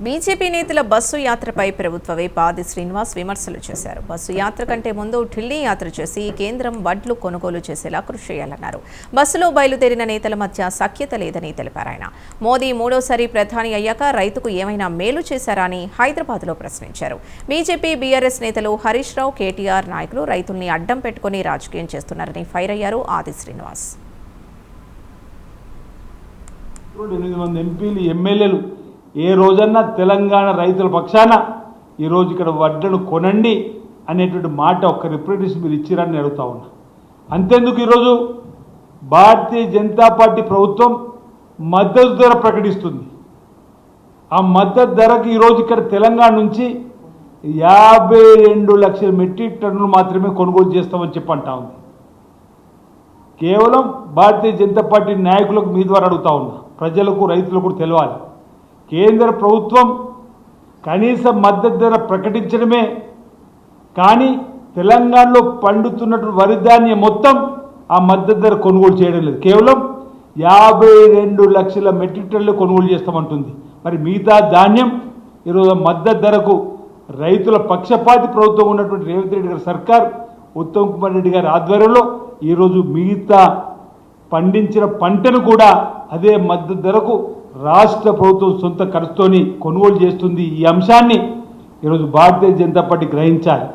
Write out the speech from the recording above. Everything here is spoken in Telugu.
బీజేపీ నేతల బస్సు యాత్రపై ప్రభుత్వ వైపు ఆది శ్రీనివాస్ విమర్శలు చేశారు. బస్సు యాత్ర కంటే ముందు ఢిల్లీ యాత్ర చేసి కేంద్రం వడ్లు కొనుగోలు చేసేలా కృషి చేయాలన్నారు. బస్సులో బయలుదేరిన నేతల మధ్య సఖ్యత లేదని తెలిపారు ఆయన. మోదీ మూడోసారి ప్రధాని అయ్యాక రైతుకు ఏమైనా మేలు చేశారా అని హైదరాబాద్లో ప్రశ్నించారు. బీజేపీ బీఆర్ఎస్ నేతలు హరీష్ రావు, కేటీఆర్ నాయకులు రైతుల్ని అడ్డం పెట్టుకుని రాజకీయం చేస్తున్నారని ఫైర్ అయ్యారు ఆది శ్రీనివాస్. 8 మంది ఎంపీలు, ఎమ్మెల్యేలు ఏ రోజన్నా తెలంగాణ రైతుల పక్షాన ఈరోజు ఇక్కడ వడ్లను కొనండి అనేటువంటి మాట ఒక్క రిప్రజెంటేషన్ మీరు ఇచ్చిరని అడుగుతా ఉన్నా. అంతేందుకు ఈరోజు భారతీయ జనతా పార్టీ ప్రభుత్వం మద్దతు ధర ప్రకటిస్తుంది. ఆ మద్దతు ధరకు ఈరోజు ఇక్కడ తెలంగాణ నుంచి 52 లక్షల మెట్రిక్ టన్నులు మాత్రమే కొనుగోలు చేస్తామని చెప్పంటా ఉంది. కేవలం భారతీయ జనతా పార్టీ నాయకులకు మీ ద్వారా అడుగుతా ఉన్నా, ప్రజలకు రైతులకు కూడా తెలవాలి. కేంద్ర ప్రభుత్వం కనీస మద్దతు ధర ప్రకటించడమే కానీ తెలంగాణలో పండుతున్నటువంటి వరి ధాన్యం మొత్తం ఆ మద్దతు ధర కొనుగోలు చేయడం లేదు. కేవలం 52 లక్షల మెట్రిక్ టన్నులు కొనుగోలు చేస్తామంటుంది. మరి మిగతా ధాన్యం ఈరోజు మద్దతు ధరకు రైతుల పక్షపాతి ప్రభుత్వం ఉన్నటువంటి రేవంత్ రెడ్డి గారి సర్కార్, ఉత్తమ్ కుమార్ రెడ్డి గారి ఆధ్వర్యంలో ఈరోజు మిగతా పండించిన పంటను కూడా అదే మద్దతు ధరకు రాష్ట్ర ప్రభుత్వం సొంత ఖర్చుతోని కొనుగోలు చేస్తుంది. ఈ అంశాన్ని ఈరోజు భారతీయ జనతా పార్టీ గ్రహించాలి.